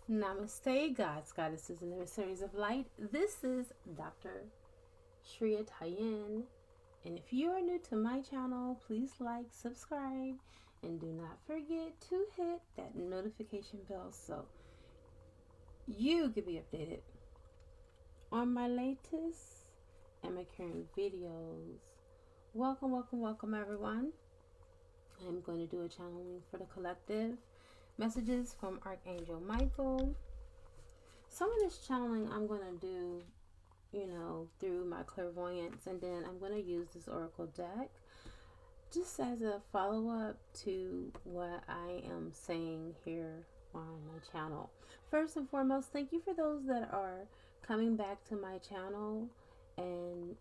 Namaste, gods, goddesses, and emissaries of light. This is Dr. Shriya Tayen. And if you are new to my channel, please like, subscribe, and do not forget to hit that notification bell so you can be updated on my latest and my current videos. Welcome, welcome, welcome, everyone. I'm going to do a channeling for the collective. Messages from Archangel Michael. Some of this channeling I'm going to do, through my clairvoyance, and then I'm going to use this oracle deck just as a follow-up to what I am saying here on my channel. First and foremost, thank you for those that are coming back to my channel and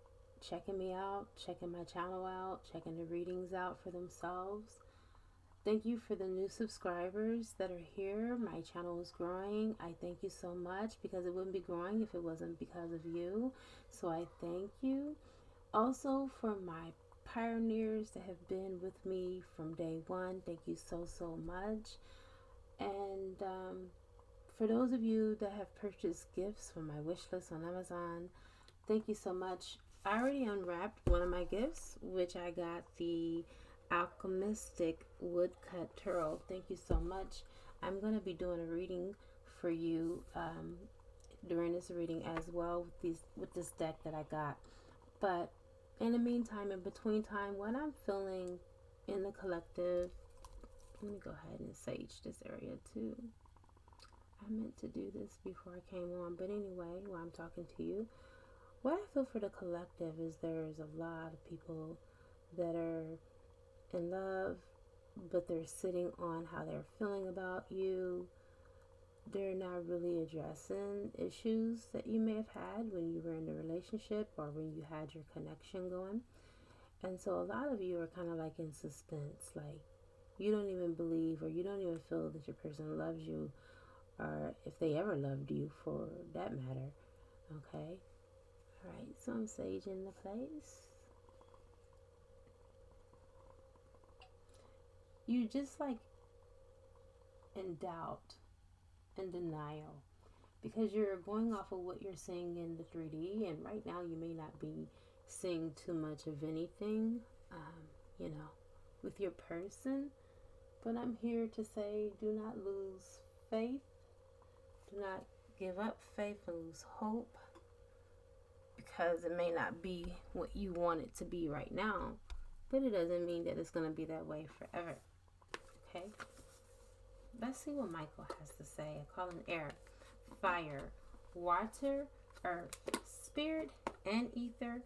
checking me out, checking my channel out, checking the readings out for themselves. Thank you for the new subscribers that are here. My channel is growing. I thank you so much, because it wouldn't be growing if it wasn't because of you. So I thank you. Also, for my pioneers that have been with me from day one, thank you so, so much. And for those of you that have purchased gifts from my wish list on Amazon, thank you so much. I already unwrapped one of my gifts, which I got the alchemistic woodcut turtle. Thank you so much. I'm going to be doing a reading for you during this reading as well with this deck that I got. But in the meantime, in between time, what I'm feeling in the collective, let me go ahead and sage this area too. I meant to do this before I came on, but anyway, while I'm talking to you, what I feel for the collective is there's a lot of people that are in love, but they're sitting on how they're feeling about you. They're not really addressing issues that you may have had when you were in the relationship or when you had your connection going. And so a lot of you are kind of like in suspense, like you don't even believe, or you don't even feel that your person loves you, or if they ever loved you for that matter. Okay, all right, so I'm saging the place. You just like in doubt and denial, because you're going off of what you're seeing in the 3D, and right now you may not be seeing too much of anything, with your person. But I'm here to say, do not lose faith. Do not give up faith and lose hope, because it may not be what you want it to be right now, but it doesn't mean that it's going to be that way forever. Okay, let's see what Michael has to say. I call him air, fire, water, earth, spirit, and ether.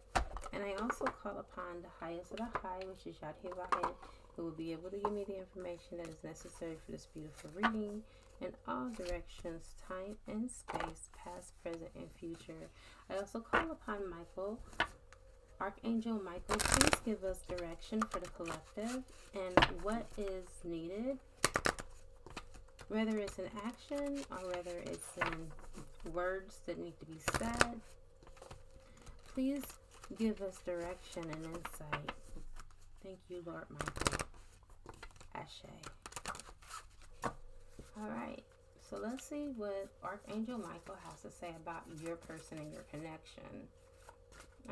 And I also call upon the highest of the high, which is Yadhevahe, who will be able to give me the information that is necessary for this beautiful reading in all directions, time and space, past, present, and future. I also call upon Michael, Archangel Michael, please give us direction for the collective and what is needed, whether it's an action or whether it's in words that need to be said. Please give us direction and insight. Thank you, Lord Michael. Ashe. Alright, so let's see what Archangel Michael has to say about your person and your connection.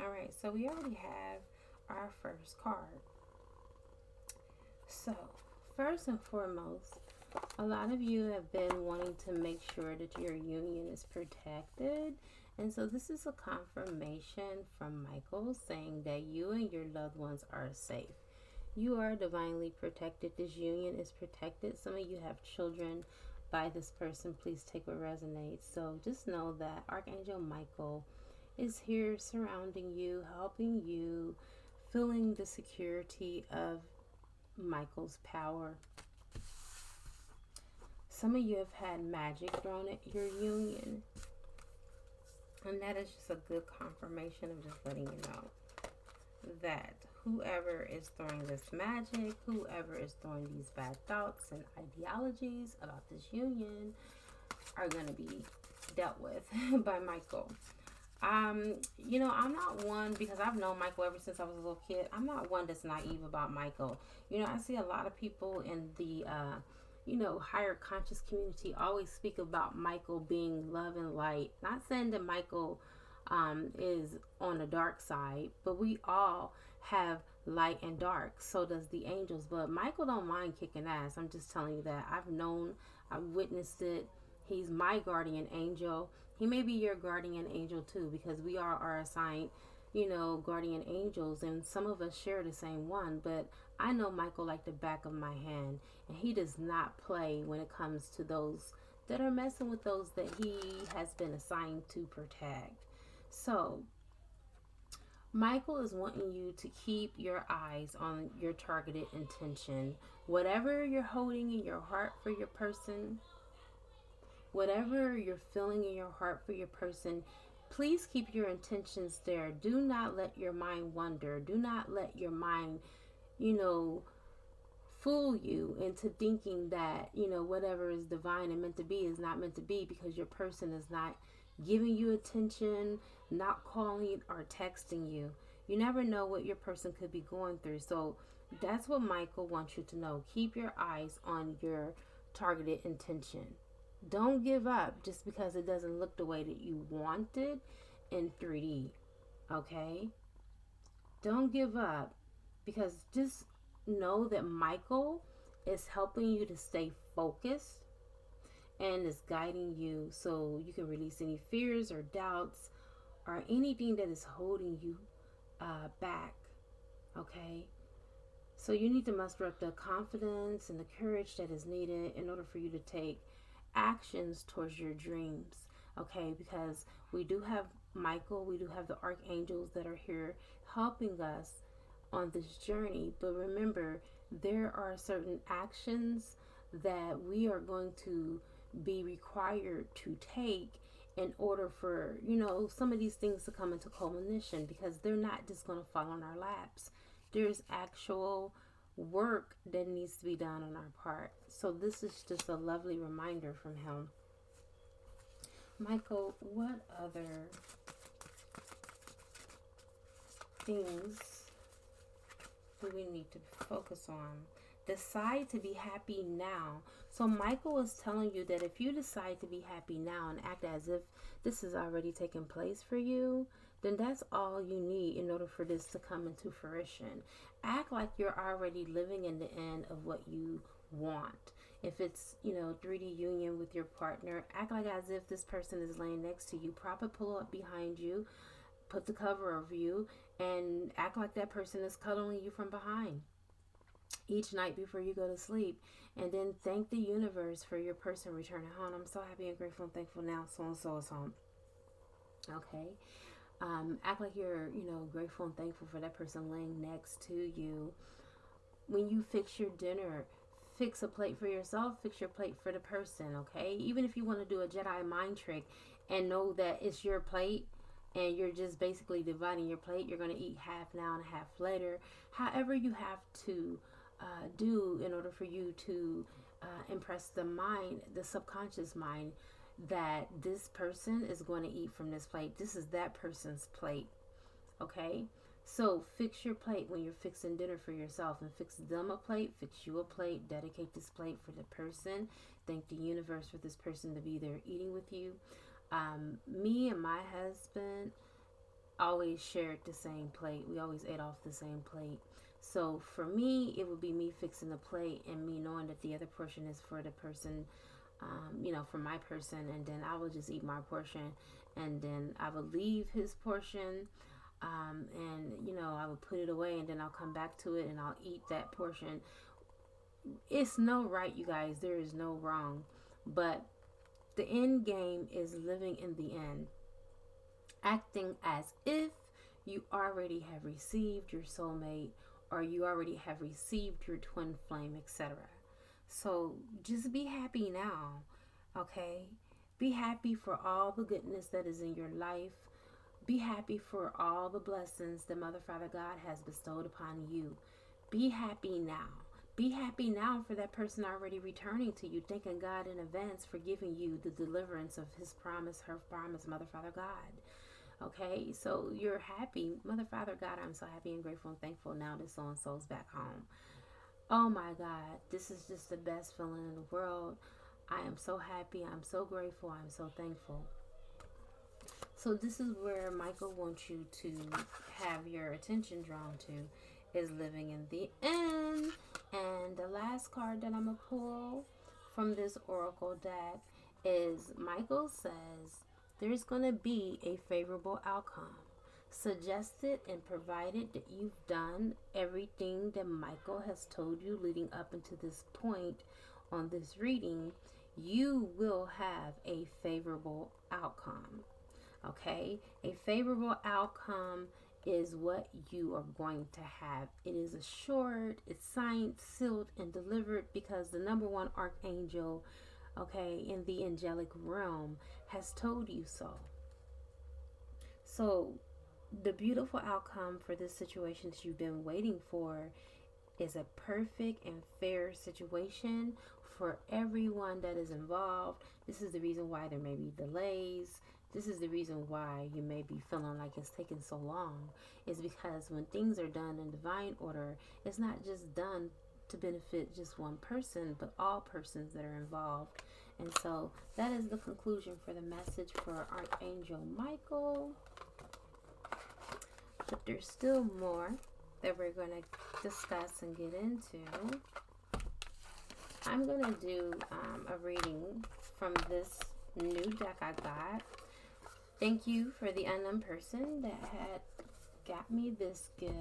Alright, so we already have our first card. So, first and foremost, a lot of you have been wanting to make sure that your union is protected. And so this is a confirmation from Michael saying that you and your loved ones are safe. You are divinely protected. This union is protected. Some of you have children by this person. Please take what resonates. So just know that Archangel Michael is here surrounding you, helping you, feeling the security of Michael's power. Some of you have had magic thrown at your union, and that is just a good confirmation of just letting you know that whoever is throwing this magic, whoever is throwing these bad thoughts and ideologies about this union are going to be dealt with by Michael. I'm not one, because I've known Michael ever since I was a little kid. I'm not one that's naive about Michael. I see a lot of people in the higher conscious community always speak about Michael being love and light. Not saying that Michael is on the dark side, but we all have light and dark. So does the angels. But Michael don't mind kicking ass. I'm just telling you that. I've witnessed it. He's my guardian angel. He may be your guardian angel too, because we are assigned, guardian angels, and some of us share the same one. But I know Michael like the back of my hand, and he does not play when it comes to those that are messing with those that he has been assigned to protect. So Michael is wanting you to keep your eyes on your targeted intention. Whatever you're holding in your heart for your person, whatever you're feeling in your heart for your person, please keep your intentions there. Do not let your mind wander. Do not let your mind, fool you into thinking that, whatever is divine and meant to be is not meant to be, because your person is not giving you attention, not calling or texting you. You never know what your person could be going through. So that's what Michael wants you to know. Keep your eyes on your targeted intention. Don't give up just because it doesn't look the way that you wanted in 3D. Okay? Don't give up, because just know that Michael is helping you to stay focused and is guiding you so you can release any fears or doubts or anything that is holding you back. Okay? So you need to muster up the confidence and the courage that is needed in order for you to take actions towards your dreams. Okay? Because we do have Michael, we do have the archangels that are here helping us on this journey. But remember, there are certain actions that we are going to be required to take in order for, some of these things to come into culmination, because they're not just going to fall on our laps. There's actual work that needs to be done on our part. So this is just a lovely reminder from him. Michael, what other things do we need to focus on? Decide to be happy now. So Michael is telling you that if you decide to be happy now and act as if this has already taken place for you, then that's all you need in order for this to come into fruition. Act like you're already living in the end of what you want. If it's, 3D union with your partner, act like as if this person is laying next to you. Prop a pillow up behind you, put the cover over you, and act like that person is cuddling you from behind each night before you go to sleep. And then thank the universe for your person returning home. I'm so happy and grateful and thankful now so and so is home. Okay? Act like you're, grateful and thankful for that person laying next to you. When you fix your dinner, fix a plate for yourself, fix your plate for the person, okay? Even if you want to do a Jedi mind trick and know that it's your plate and you're just basically dividing your plate, you're going to eat half now and half later. However you have to do in order for you to impress the mind, the subconscious mind, that this person is going to eat from this plate. This is that person's plate. Okay? So fix your plate when you're fixing dinner for yourself, and fix them a plate, fix you a plate, dedicate this plate for the person. Thank the universe for this person to be there eating with you. Me and my husband always shared the same plate. We always ate off the same plate. So for me, it would be me fixing the plate and me knowing that the other portion is for the person, for my person, and then I would just eat my portion, and then I would leave his portion, and I would put it away, and then I'll come back to it and I'll eat that portion. It's no right, you guys. There is no wrong, but the end game is living in the end, acting as if you already have received your soulmate, or you already have received your twin flame, etc. So just be happy now, okay? Be happy for all the goodness that is in your life. Be happy for all the blessings that Mother, Father, God has bestowed upon you. Be happy now. Be happy now for that person already returning to you, thanking God in advance for giving you the deliverance of his promise, her promise, Mother, Father, God. Okay, so you're happy. Mother, Father, God, I'm so happy and grateful and thankful now that so-and-so's back home. Oh my God, this is just the best feeling in the world. I am so happy. I'm so grateful. I'm so thankful. So this is where Michael wants you to have your attention drawn to, is living in the end. And the last card that I'm going to pull from this oracle deck is Michael says there's going to be a favorable outcome. Suggested and provided that you've done everything that Michael has told you leading up into this point on this reading, you will have a favorable outcome. Okay, a favorable outcome is what you are going to have. It is assured, it's signed, sealed, and delivered because the number one archangel, okay, in the angelic realm has told you so. So the beautiful outcome for this situation that you've been waiting for is a perfect and fair situation for everyone that is involved. This is the reason why there may be delays. This is the reason why you may be feeling like it's taking so long, is because when things are done in divine order, it's not just done to benefit just one person, but all persons that are involved. And so that is the conclusion for the message for Archangel Michael. But there's still more that we're going to discuss and get into. I'm going to do a reading from this new deck I got. Thank you for the unknown person that had got me this gift.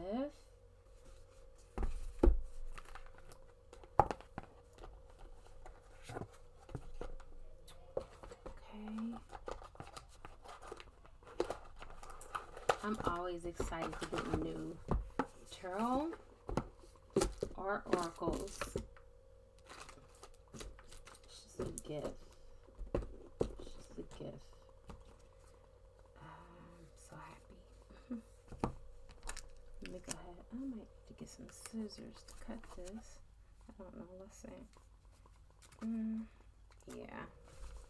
Okay. I'm always excited to get new tarot or oracles. It's just a gift. It's just a gift. So happy. Let me go ahead. I might need to get some scissors to cut this. I don't know. Let's see. Yeah.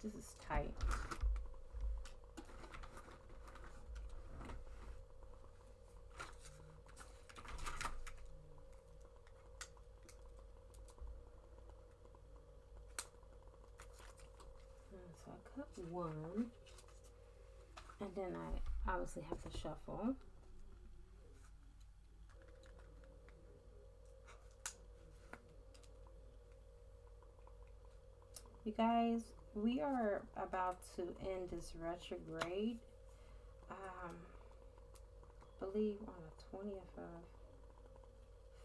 This is tight. So I cut one. And then I obviously have to shuffle. You guys, we are about to end this retrograde. I believe on the 20th of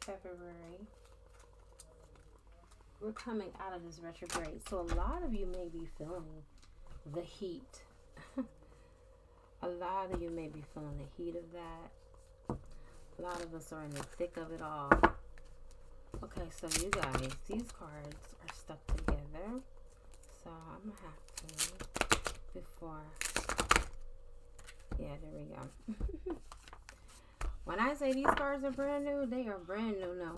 February. We're coming out of this retrograde. So a lot of you may be feeling the heat. A lot of you may be feeling the heat of that. A lot of us are in the thick of it all. Okay, so you guys, these cards are stuck together. So I'm going to have to, before, yeah, there we go. When I say these cards are brand new, they are brand new. No,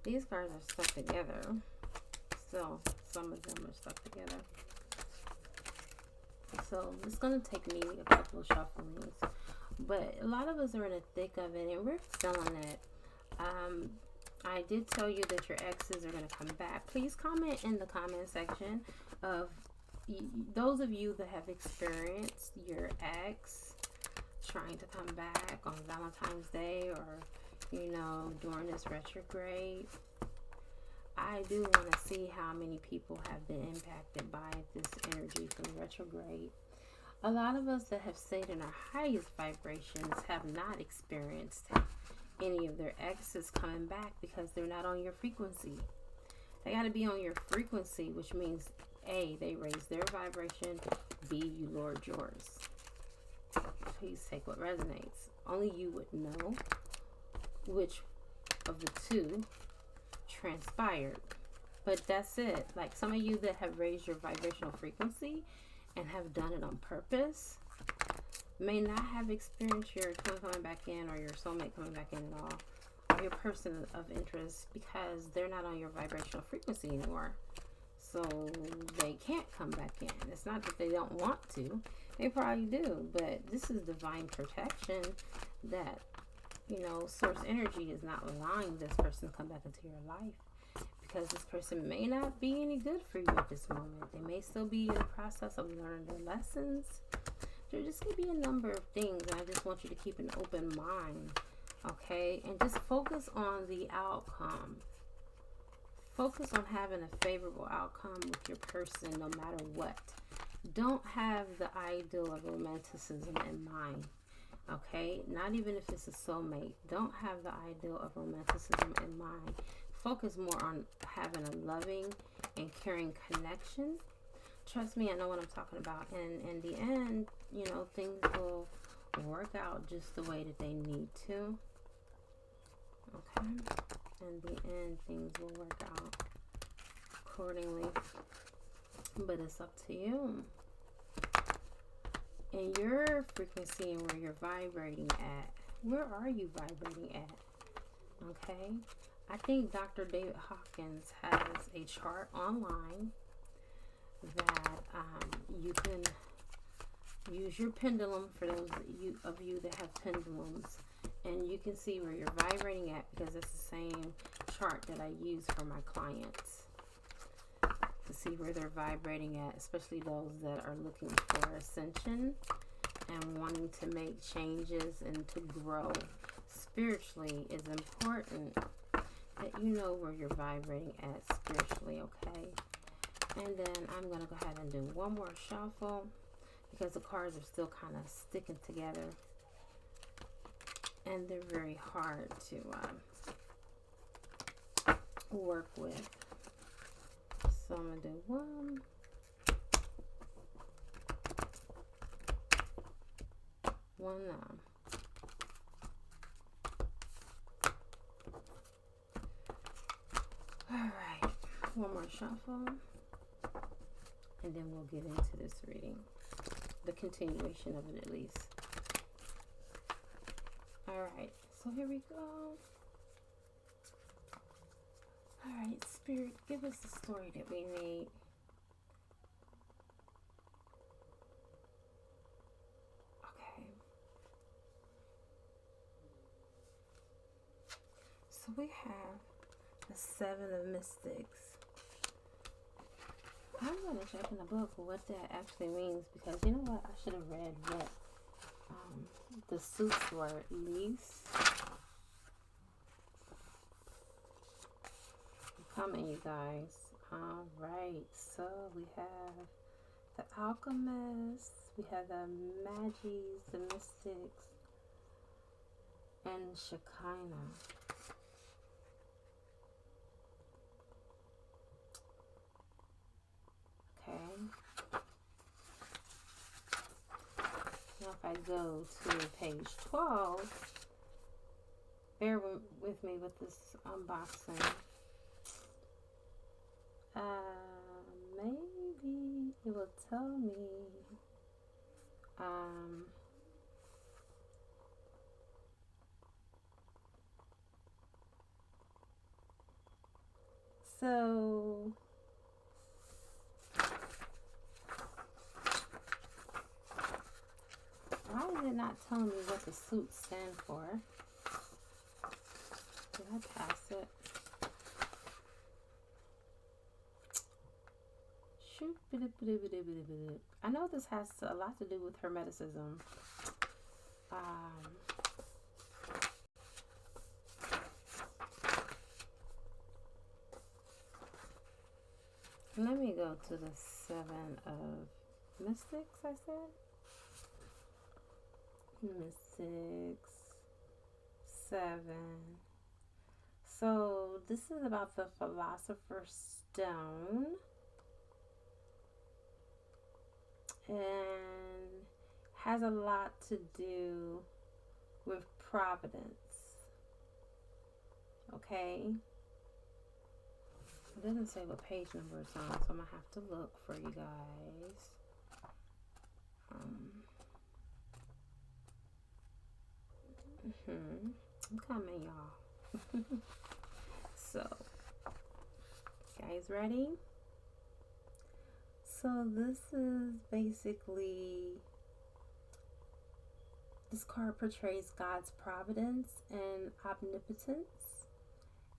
these cards are stuck together. So some of them are stuck together. So it's going to take me a couple of shufflings. But a lot of us are in the thick of it and we're feeling it. I did tell you that your exes are going to come back. Please comment in the comment section of those of you that have experienced your ex trying to come back on Valentine's Day or, you know, during this retrograde. I do want to see how many people have been impacted by this energy from the retrograde. A lot of us that have stayed in our highest vibrations have not experienced any of their exes coming back because they're not on your frequency. They got to be on your frequency, which means A, they raise their vibration, B, you lowered yours. Please take what resonates. Only you would know which of the two transpired. But that's it. Like some of you that have raised your vibrational frequency and have done it on purpose may not have experienced your twin coming back in or your soulmate coming back in at all, or your person of interest, because they're not on your vibrational frequency anymore. So they can't come back in. It's not that they don't want to. They probably do, but this is divine protection that, source energy is not allowing this person to come back into your life, because this person may not be any good for you at this moment. They may still be in the process of learning their lessons. There just could be a number of things, and I just want you to keep an open mind, okay? And just focus on the outcome. Focus on having a favorable outcome with your person no matter what. Don't have the ideal of romanticism in mind, okay? Not even if it's a soulmate. Don't have the ideal of romanticism in mind. Focus more on having a loving and caring connection. Trust me, I know what I'm talking about. And in the end, things will work out just the way that they need to. Okay? In the end, things will work out accordingly. But it's up to you. And your frequency and where you're vibrating at. Where are you vibrating at? Okay? I think Dr. David Hawkins has a chart online that you can use your pendulum for those of you that have pendulums, and you can see where you're vibrating at, because it's the same chart that I use for my clients to see where they're vibrating at, especially those that are looking for ascension and wanting to make changes and to grow spiritually. Is important that you know where you're vibrating at spiritually, okay? And then I'm going to go ahead and do one more shuffle, because the cards are still kind of sticking together. And they're very hard to work with. So I'm going to do one. Alright, one more shuffle. And then we'll get into this reading. The continuation of it, at least. Alright, so here we go. Alright, Spirit, give us the story that we need. Okay. So we have the Seven of Mystics. I'm going to check in the book for what that actually means, because you know what? I should have read what the suits were at least. Coming, you guys. Alright, so we have the Alchemists, we have the Magies, the Mystics, and Shekinah. Now if I go to page 12, bear with me with this unboxing. Maybe it will tell me so why is it not telling me what the suits stand for? Did I pass it? Shoot. I know this has a lot to do with Hermeticism. Let me go to the Seven of Mystics, I said. Mystics, 7. So this is about the Philosopher's Stone, and has a lot to do with providence. Okay, it doesn't say what page number it's on, so I'm gonna have to look for you guys. I'm coming, y'all. So, guys ready? So this is basically This card portrays God's providence and omnipotence.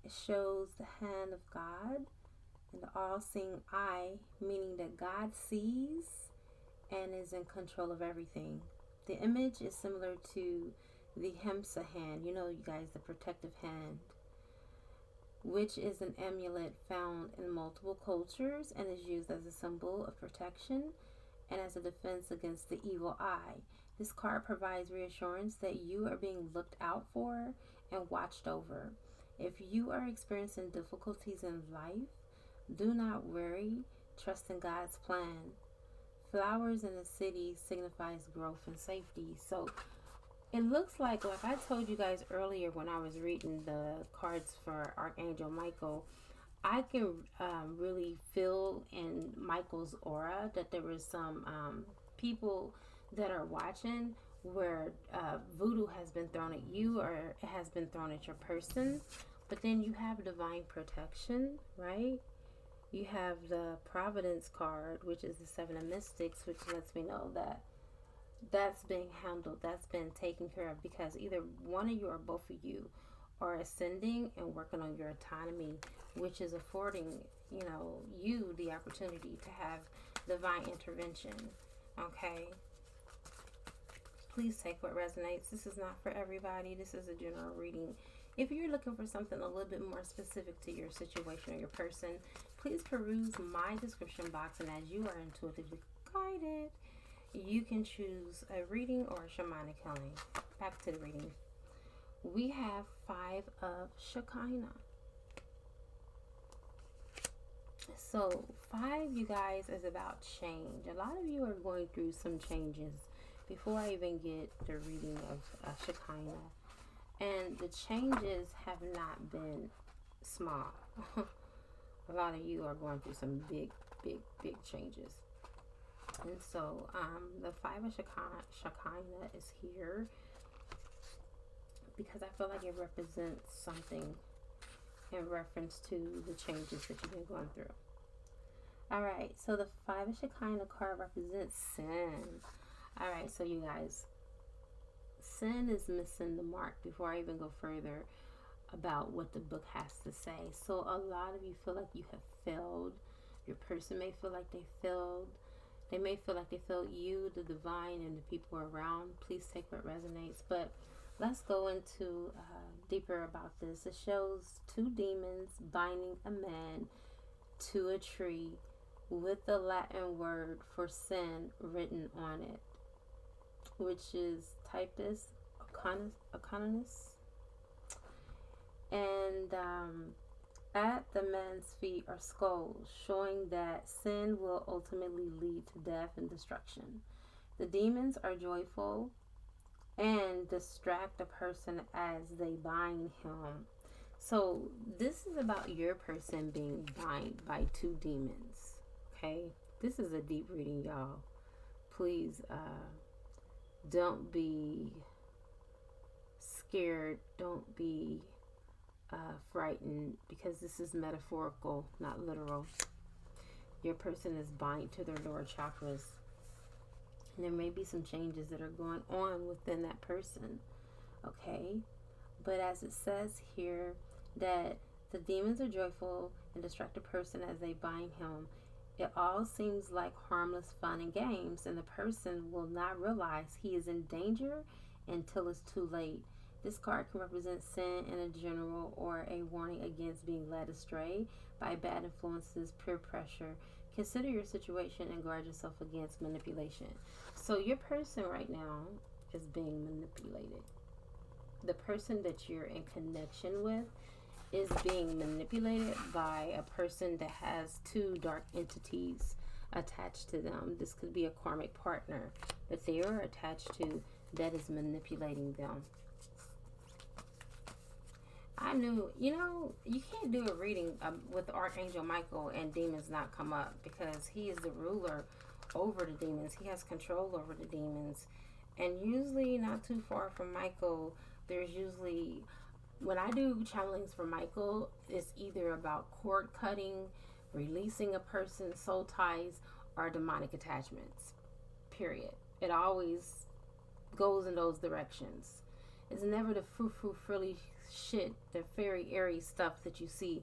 It shows the hand of God and the all-seeing eye, meaning that God sees and is in control of everything. The image is similar to the Hemsa hand, you guys, the protective hand, which is an amulet found in multiple cultures and is used as a symbol of protection and as a defense against the evil eye. This card provides reassurance that you are being looked out for and watched over. If you are experiencing difficulties in life, do not worry. Trust in God's plan. Flowers in the city signifies growth and safety. So it looks like I told you guys earlier when I was reading the cards for Archangel Michael, I can really feel in Michael's aura that there was some people that are watching where voodoo has been thrown at you or it has been thrown at your person. But then you have divine protection, right? You have the Providence card, which is the Seven of Mystics, which lets me know that that's being handled, that's been taken care of, because either one of you or both of you are ascending and working on your autonomy, which is affording, you the opportunity to have divine intervention. Okay? Please take what resonates. This is not for everybody. This is a general reading. If you're looking for something a little bit more specific to your situation or your person, please peruse my description box, and as you are intuitively guided, you can choose a reading or a shamanic healing. Back to the reading. We have 5 of Shekinah. So 5, you guys, is about change. A lot of you are going through some changes before I even get the reading of Shekinah. And the changes have not been small. A lot of you are going through some big changes. And so the 5 of Shekinah is here because I feel like it represents something in reference to the changes that you've been going through. Alright, so the 5 of Shekinah card represents sin. Alright, so you guys, sin is missing the mark. Before I even go further about what the book has to say. So a lot of you feel like you have failed. Your person may feel like they failed. They may feel like they failed you, the divine, and the people around. Please take what resonates. But let's go into deeper about this. It shows 2 demons binding a man to a tree with the Latin word for sin written on it, which is Typus Economus. And at the man's feet are skulls, showing that sin will ultimately lead to death and destruction. The demons are joyful and distract the person as they bind him. So this is about your person being bound by 2 demons. Okay? This is a deep reading, y'all. Please don't be scared. Don't be frightened, because this is metaphorical, not literal. Your person is bind to their lower chakras, and there may be some changes that are going on within that person. Okay, but as it says here that the demons are joyful and distract the person as they bind him, it all seems like harmless fun and games, and the person will not realize he is in danger until it's too late. This card can represent sin in a general or a warning against being led astray by bad influences, peer pressure. Consider your situation and guard yourself against manipulation. So your person right now is being manipulated. The person that you're in connection with is being manipulated by a person that has 2 dark entities attached to them. This could be a karmic partner that they are attached to that is manipulating them. I knew, you can't do a reading with Archangel Michael and demons not come up, because he is the ruler over the demons. He has control over the demons. And usually not too far from Michael, there's usually, when I do channelings for Michael, it's either about cord cutting, releasing a person's soul ties, or demonic attachments. Period. It always goes in those directions. It's never the frou-frou frilly shit, the fairy airy stuff that you see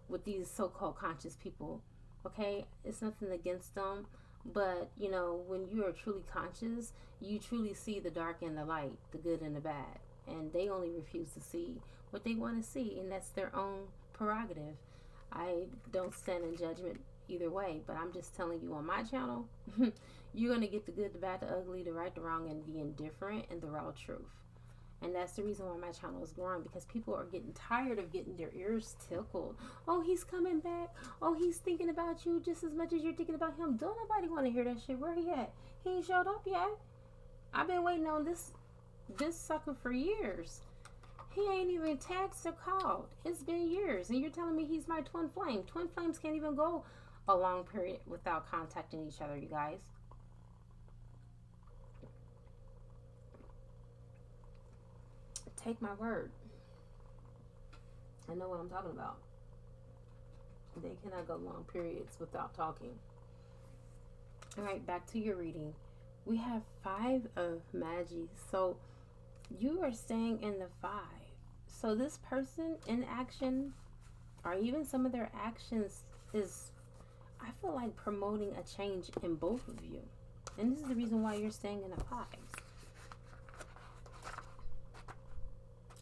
with these so-called conscious people. Okay, it's nothing against them, but you know, when you are truly conscious, you truly see the dark and the light, the good and the bad, and they only refuse to see what they want to see, and that's their own prerogative. I don't stand in judgment either way, but I'm just telling you, on my channel you're going to get the good, the bad, the ugly, the right, the wrong, and the indifferent, and the raw truth. And that's the reason why my channel is growing, because people are getting tired of getting their ears tickled. Oh, he's coming back. Oh, he's thinking about you just as much as you're thinking about him. Don't nobody want to hear that shit. Where he at? He ain't showed up yet. I've been waiting on this sucker for years. He ain't even texted or called. It's been years, and you're telling me he's my twin flame. Twin flames can't even go a long period without contacting each other, you guys. Take my word. I know what I'm talking about. They cannot go long periods without talking. All right, back to your reading. We have 5 of Magi. So you are staying in the 5. So this person in action, or even some of their actions, is, I feel like, promoting a change in both of you. And this is the reason why you're staying in the 5s.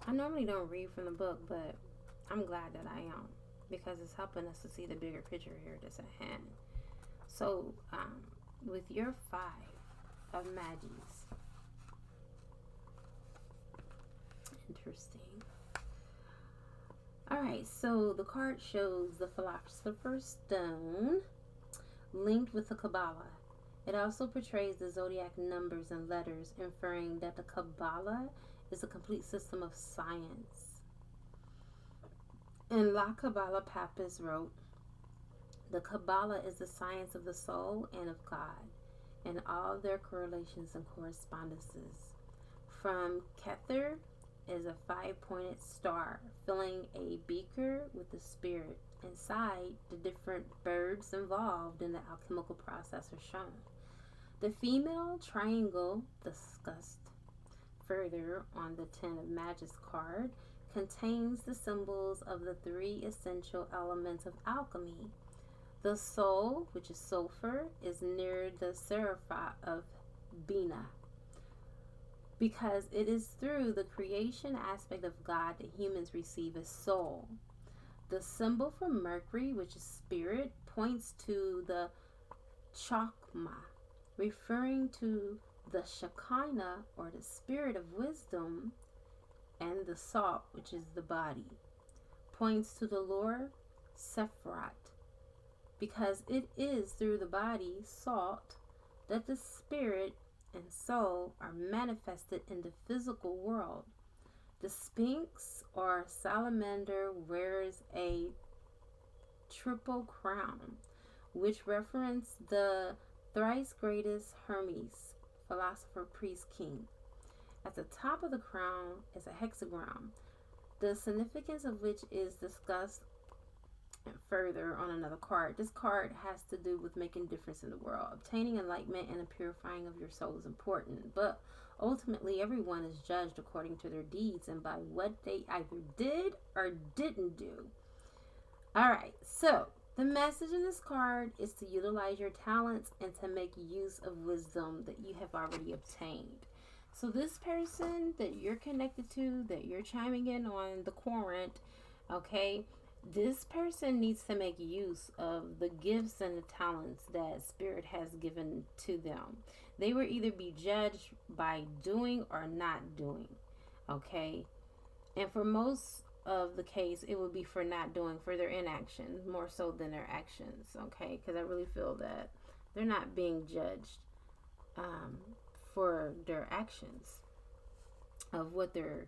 I normally don't read from the book, but I'm glad that I am, because it's helping us to see the bigger picture here that's at hand. So, with your 5 of Magis, interesting. Alright, so the card shows the Philosopher's Stone linked with the Kabbalah. It also portrays the zodiac numbers and letters, inferring that the Kabbalah is a complete system of science. In La Kabbalah, Pappas wrote, "The Kabbalah is the science of the soul and of God, and all their correlations and correspondences. From Kether is a 5-pointed star filling a beaker with the spirit. Inside, the different birds involved in the alchemical process are shown. The female triangle, discussed further on the 10 of Magis card, contains the symbols of the 3 essential elements of alchemy. The soul, which is sulfur, is near the serapha of Bina, because it is through the creation aspect of God that humans receive a soul. The symbol for Mercury, which is spirit, points to the chakma, referring to the Shekinah, or the spirit of wisdom, and the salt, which is the body, points to the Lord Sephrat, because it is through the body, salt, that the spirit and soul are manifested in the physical world. The Sphinx, or salamander, wears a triple crown, which reference the thrice greatest Hermes, philosopher, priest, king. At the top of the crown is a hexagram, the significance of which is discussed further on another card. This card has to do with making a difference in the world. Obtaining enlightenment and a purifying of your soul is important, but ultimately everyone is judged according to their deeds and by what they either did or didn't do. Alright, so the message in this card is to utilize your talents and to make use of wisdom that you have already obtained. So this person that you're connected to, that you're chiming in on the current, okay, this person needs to make use of the gifts and the talents that Spirit has given to them. They will either be judged by doing or not doing, okay? And for most of the case, it would be for not doing, for their inaction, more so than their actions, okay? Because I really feel that they're not being judged for their actions of what they're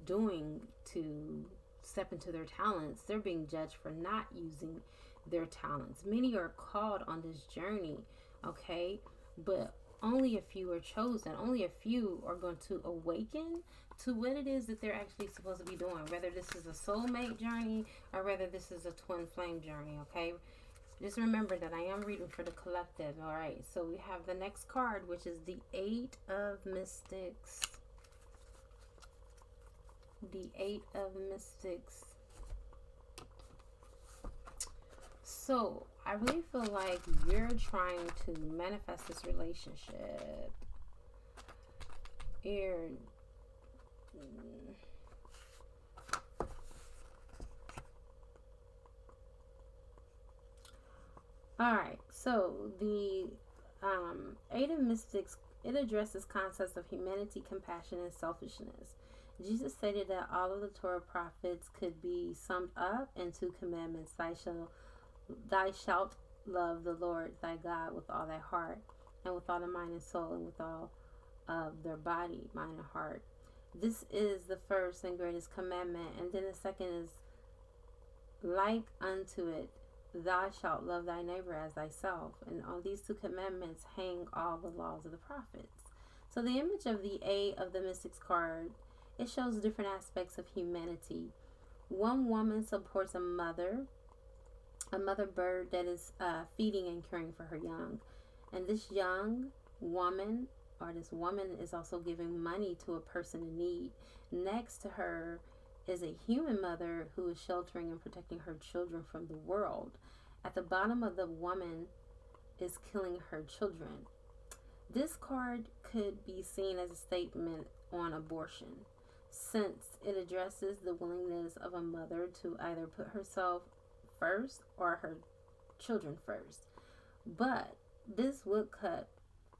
doing to step into their talents. They're being judged for not using their talents. Many are called on this journey, okay, but only a few are chosen. Only a few are going to awaken to what it is that they're actually supposed to be doing, whether this is a soulmate journey or whether this is a twin flame journey, okay? Just remember that I am reading for the collective. All right. So we have the next card, which is the Eight of Mystics. The Eight of Mystics. So I really feel like you're trying to manifest this relationship. Alright, so the Eight of Mystics, it addresses concepts of humanity, compassion, and selfishness. Jesus stated that all of the Torah prophets could be summed up in 2 commandments. Thou shalt love the Lord thy God with all thy heart, and with all the mind and soul, and with all of their body, mind, and heart. This is the first and greatest commandment. And then the second is like unto it, thou shalt love thy neighbor as thyself. And on these 2 commandments hang all the laws of the prophets. So the image of the Eight of the Mystics card, it shows different aspects of humanity. One woman supports a mother bird that is feeding and caring for her young. And this young woman, or this woman, is also giving money to a person in need. Next to her is a human mother who is sheltering and protecting her children from the world. At the bottom of the woman is killing her children. This card could be seen as a statement on abortion, since it addresses the willingness of a mother to either put herself first or her children first. But this woodcut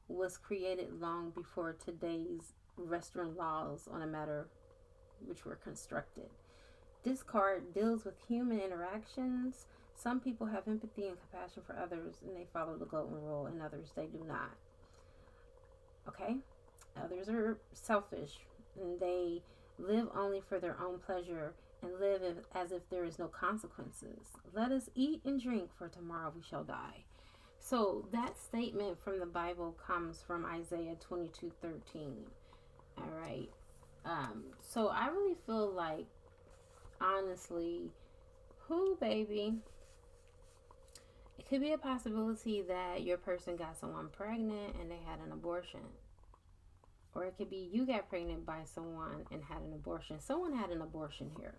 was created long before today's restaurant laws on a matter which were constructed. This card deals with human interactions. Some people have empathy and compassion for others, and they follow the golden rule, and others they do not. Okay? Others are selfish, and they live only for their own pleasure and live as if there is no consequences. Let us eat and drink, for tomorrow we shall die. So that statement from the Bible comes from Isaiah 22:13. All right. So I really feel like, honestly, baby? It could be a possibility that your person got someone pregnant and they had an abortion. Or it could be you got pregnant by someone and had an abortion. Someone had an abortion here.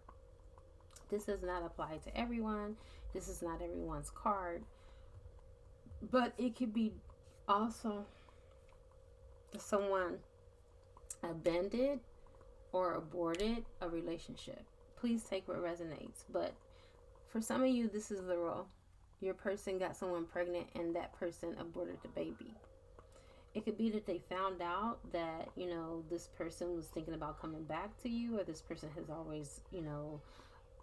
This does not apply to everyone. This is not everyone's card. But it could be also someone abandoned or aborted a relationship. Please take what resonates. But for some of you, this is literal. Your person got someone pregnant and that person aborted the baby. It could be that they found out that, this person was thinking about coming back to you, or this person has always,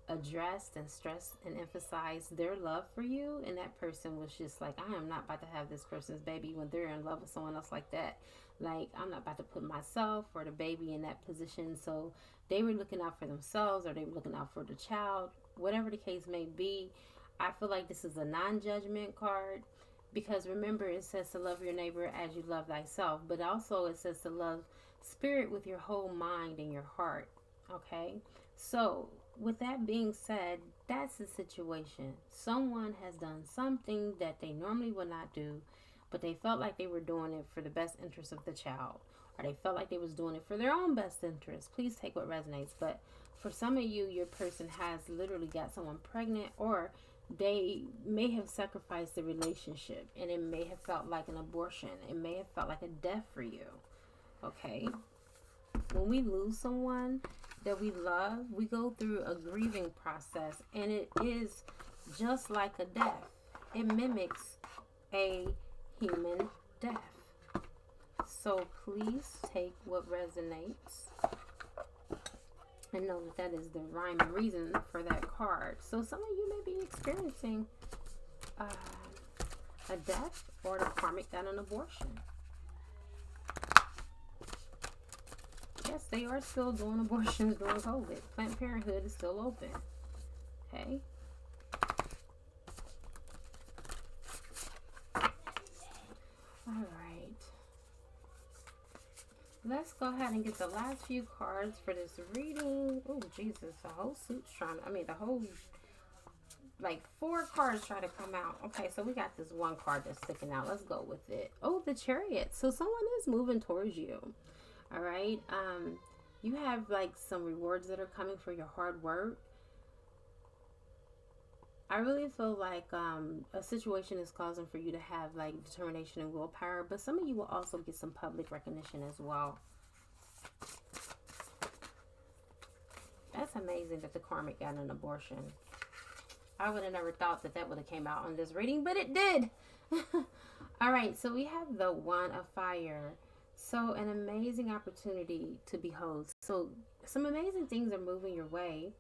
addressed and stressed and emphasized their love for you, and that person was just like, I am not about to have this person's baby when they're in love with someone else like that. Like, I'm not about to put myself or the baby in that position. So they were looking out for themselves, or they were looking out for the child, whatever the case may be. I feel like this is a non-judgment card, because remember, it says to love your neighbor as you love thyself, but also it says to love spirit with your whole mind and your heart. Okay, so with that being said, that's the situation. Someone has done something that they normally would not do, but they felt like they were doing it for the best interest of the child, or they felt like they was doing it for their own best interest. Please take what resonates. But for some of you, your person has literally got someone pregnant, or they may have sacrificed the relationship, and it may have felt like an abortion. It may have felt like a death for you. Okay? When we lose someone that we love, we go through a grieving process, and it is just like a death. It mimics a human death. So please take what resonates and know that is the rhyme and reason for that card. So some of you may be experiencing a death, or the karmic got an abortion. Yes, they are still doing abortions during COVID. Planned Parenthood is still open. Okay. All right. Let's go ahead and get the last few cards for this reading. Oh, Jesus. The whole suit's the whole like 4 cards try to come out. Okay, so we got this one card that's sticking out. Let's go with it. Oh, the Chariot. So someone is moving towards you. All right. You have like some rewards that are coming for your hard work. I really feel like a situation is causing for you to have like determination and willpower, but some of you will also get some public recognition as well. That's amazing that the karmic got an abortion. I would have never thought that that would have came out on this reading, but it did. All right, so we have the Wand of Fire. So an amazing opportunity to behold. So some amazing things are moving your way.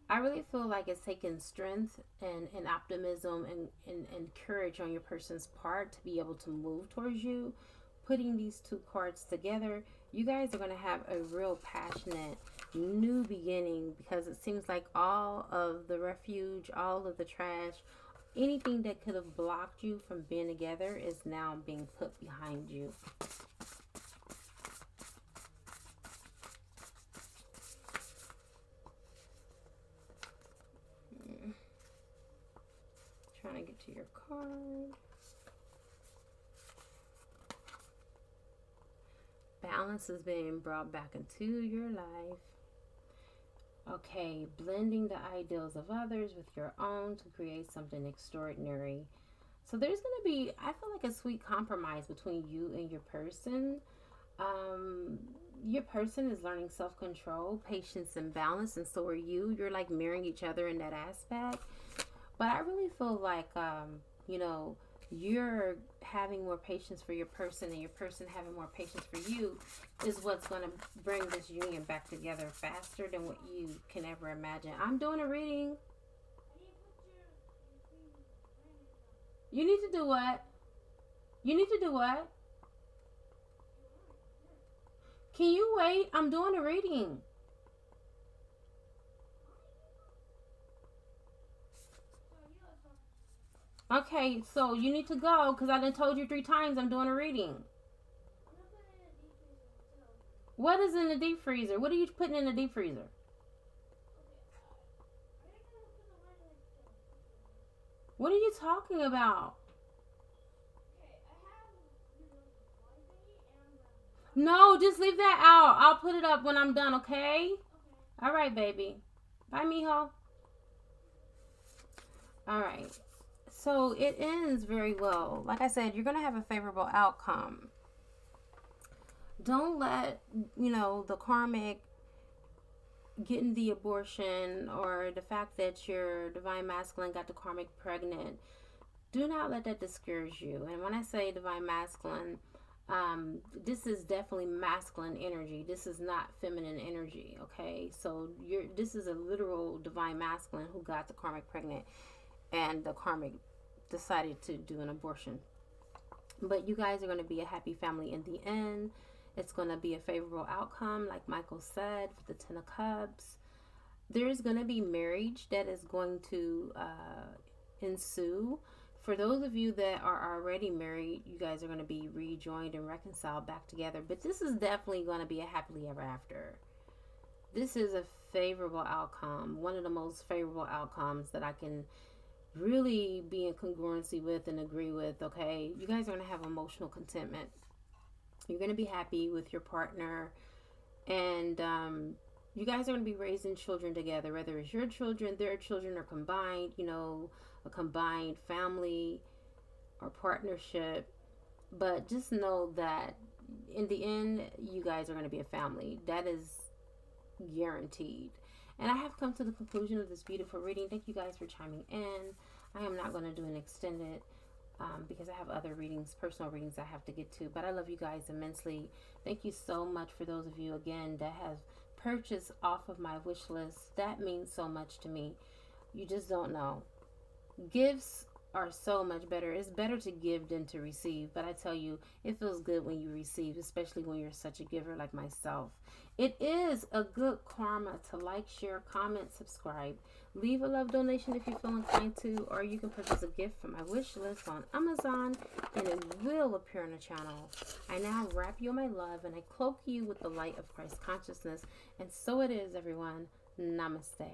I really feel like it's taking strength and optimism and courage on your person's part to be able to move towards you. Putting these 2 cards together, you guys are going to have a real passionate new beginning, because it seems like all of the refuge, all of the trash, anything that could have blocked you from being together is now being put behind you. Trying to get to your card. Balance is being brought back into your life. Okay, blending the ideals of others with your own to create something extraordinary. So there's going to be, I feel like, a sweet compromise between you and your person. Your person is learning self-control, patience, and balance, and so are you. You're like mirroring each other in that aspect. But I really feel like, you know, you're having more patience for your person and your person having more patience for you is what's going to bring this union back together faster than what you can ever imagine. I'm doing a reading. You need to do what? You need to do what? Can you wait? I'm doing a reading. Okay, so you need to go because I done told you 3 times I'm doing a reading. What is in the deep freezer? What are you putting in the deep freezer? What are you talking about? No, just leave that out. I'll put it up when I'm done, okay? All right, baby. Bye, mijo. All right. So it ends very well. Like I said, you're going to have a favorable outcome. Don't let, you know, the karmic getting the abortion or the fact that your divine masculine got the karmic pregnant. Do not let that discourage you. And when I say divine masculine, this is definitely masculine energy. This is not feminine energy, okay? So this is a literal divine masculine who got the karmic pregnant, and the karmic decided to do an abortion. But you guys are going to be a happy family in the end. It's going to be a favorable outcome, like Michael said, with the 10 of Cups. There's going to be marriage that is going to ensue. For those of you that are already married, you guys are going to be rejoined and reconciled back together. But this is definitely going to be a happily ever after. This is a favorable outcome. One of the most favorable outcomes that I can really be in congruency with and agree with, okay? You guys are going to have emotional contentment. You're going to be happy with your partner. And you guys are going to be raising children together, whether it's your children, their children, or combined, you know, a combined family or partnership. But just know that in the end, you guys are going to be a family. That is guaranteed. And I have come to the conclusion of this beautiful reading. Thank you guys for chiming in. I am not going to do an extended because I have other readings, personal readings I have to get to. But I love you guys immensely. Thank you so much for those of you, again, that have purchased off of my wish list. That means so much to me. You just don't know. Gifts are so much better. It's better to give than to receive. But I tell you, it feels good when you receive, especially when you're such a giver like myself. It is a good karma to like, share, comment, subscribe. Leave a love donation if you feel inclined to, or you can purchase a gift from my wish list on Amazon, and it will appear on the channel. I now wrap you in my love, and I cloak you with the light of Christ consciousness. And so it is, everyone. Namaste.